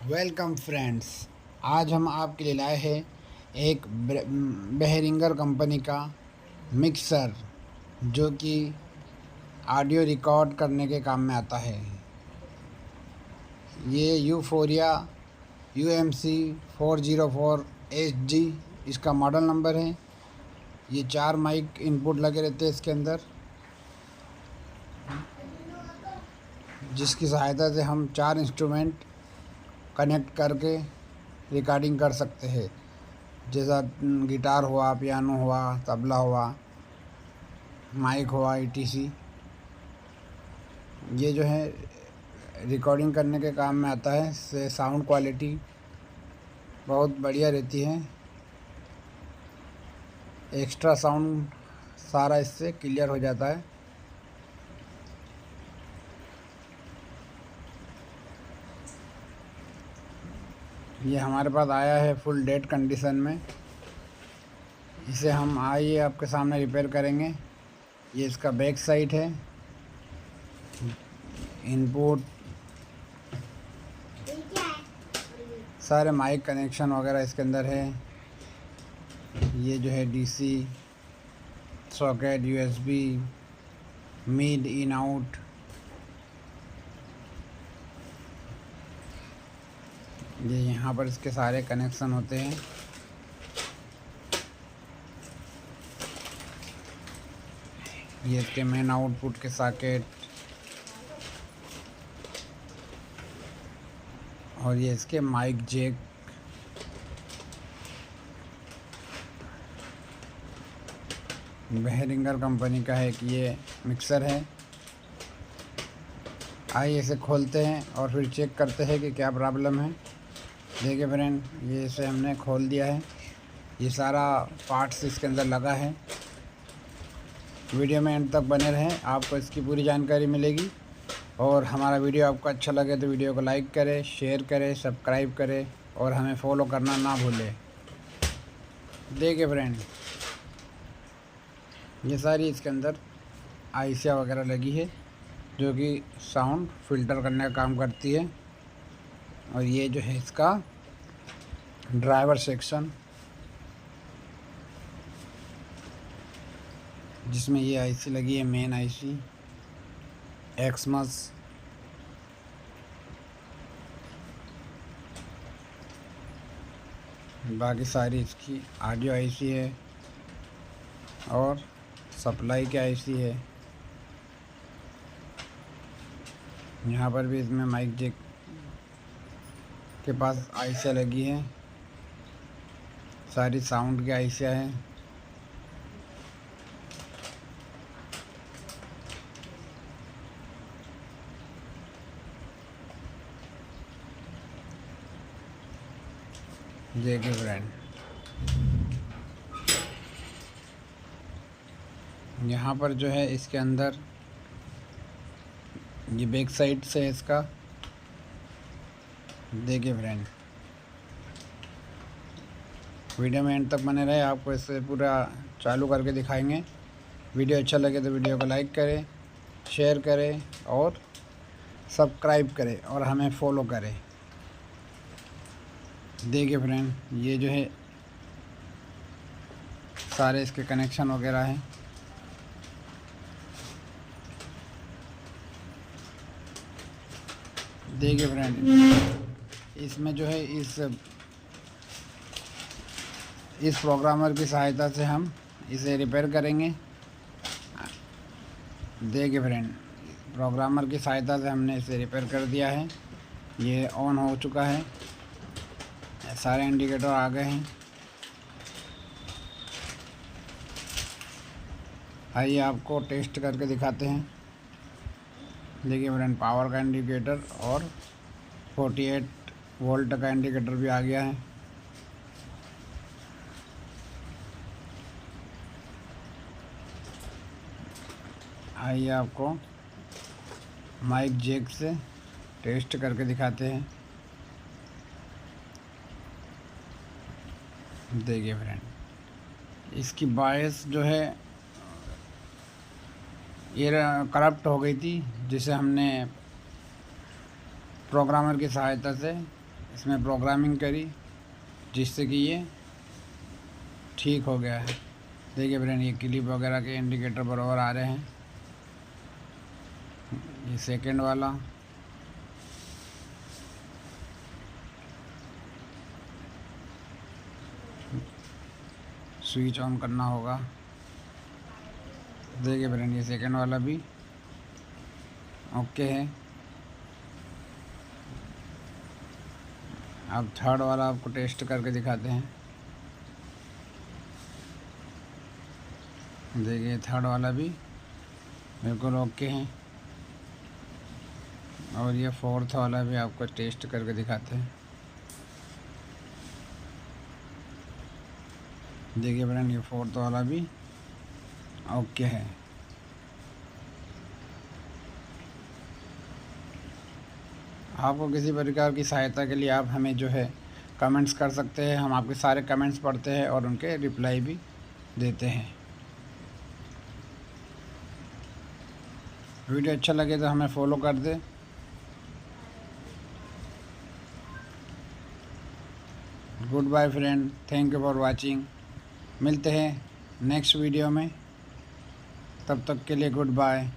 Welcome friends. आज हम आपके लिए लाए हैं एक बेहरिंगर कंपनी का मिक्सर, जो कि ऑडियो रिकॉर्ड करने के काम में आता है। ये यूफोरिया UMC 404HG इसका मॉडल नंबर है। ये 4 माइक इनपुट लगे रहते हैं इसके अंदर, जिसकी सहायता से हम 4 इंस्ट्रूमेंट कनेक्ट करके रिकॉर्डिंग कर सकते हैं, जैसा गिटार हुआ, पियानो हुआ, तबला हुआ, माइक हुआ, ETC। ये जो है रिकॉर्डिंग करने के काम में आता है। इससे साउंड क्वालिटी बहुत बढ़िया रहती है। एक्स्ट्रा साउंड सारा इससे क्लियर हो जाता है। ये हमारे पास आया है फुल डेड कंडीशन में। इसे हम आइए आपके सामने रिपेयर करेंगे। ये इसका बैक साइड है। इनपुट, सारे माइक कनेक्शन वगैरह इसके अंदर है। ये जो है DC सॉकेट, USB, मिड, इन, आउट। ये यहाँ पर इसके सारे कनेक्शन होते हैं। ये इसके मेन आउटपुट के सॉकेट, और ये इसके माइक जैक। बेहरिंगर कंपनी का है कि ये मिक्सर है। आइए इसे खोलते हैं और फिर चेक करते हैं कि क्या प्रॉब्लम है। देखिए फ्रेंड, ये इसे हमने खोल दिया है। ये सारा पार्ट्स इसके अंदर लगा है। वीडियो में एंड तक बने रहें, आपको इसकी पूरी जानकारी मिलेगी। और हमारा वीडियो आपको अच्छा लगे तो वीडियो को लाइक करें, शेयर करें, सब्सक्राइब करें और हमें फॉलो करना ना भूलें। देखिए फ्रेंड, ये सारी इसके अंदर आईसियाँ वगैरह लगी है, जो कि साउंड फिल्टर करने का काम करती है। और ये जो है इसका ड्राइवर सेक्शन, जिसमें ये IC लगी है, मेन IC एक्समस। बाकी सारी इसकी ऑडियो IC है और सप्लाई के IC है। यहाँ पर भी इसमें माइक जैक के पास IC लगी है। सारी साउंड की IC हैं। देखिए फ्रेंड, यहाँ पर जो है इसके अंदर ये बैक साइड से है इसका। देखिए फ्रेंड, वीडियो में एंड तक बने रहे, आपको इससे पूरा चालू करके दिखाएंगे। वीडियो अच्छा लगे तो वीडियो को लाइक करें, शेयर करें और सब्सक्राइब करें और हमें फॉलो करें। देखिए फ्रेंड, ये जो है सारे इसके कनेक्शन वगैरह हैं। देखिए फ्रेंड, इसमें जो है इस प्रोग्रामर की सहायता से हम इसे रिपेयर करेंगे। देखिए फ्रेंड, प्रोग्रामर की सहायता से हमने इसे रिपेयर कर दिया है। ये ऑन हो चुका है, सारे इंडिकेटर आ गए हैं। आइए आपको टेस्ट करके दिखाते हैं। देखिए फ्रेंड, पावर का इंडिकेटर और 48 वोल्ट का इंडिकेटर भी आ गया है। आइए आपको माइक जैक से टेस्ट करके दिखाते हैं। देखिए फ्रेंड, इसकी वॉइस जो है ये करप्ट हो गई थी, जिसे हमने प्रोग्रामर की सहायता से इसमें प्रोग्रामिंग करी जिससे कि ये ठीक हो गया है। देखिए फ्रेंड, ये क्लिप वगैरह के इंडिकेटर बराबर आ रहे हैं। ये सेकंड वाला, स्विच ऑन करना होगा। देखिए फ्रेंड, ये सेकंड वाला भी ओके है। अब थर्ड वाला आपको टेस्ट करके दिखाते हैं। देखिए थर्ड वाला भी बिल्कुल ओके है। और ये फोर्थ वाला भी आपको टेस्ट करके दिखाते हैं। देखिए फ्रेंड, ये फोर्थ वाला भी ओके है। आपको किसी प्रकार की सहायता के लिए आप हमें जो है कमेंट्स कर सकते हैं। हम आपके सारे कमेंट्स पढ़ते हैं और उनके रिप्लाई भी देते हैं। वीडियो अच्छा लगे तो हमें फॉलो कर दे। Good bye friend, thank you for watching. मिलते हैं नेक्स्ट वीडियो में, तब तक के लिए गुड बाय।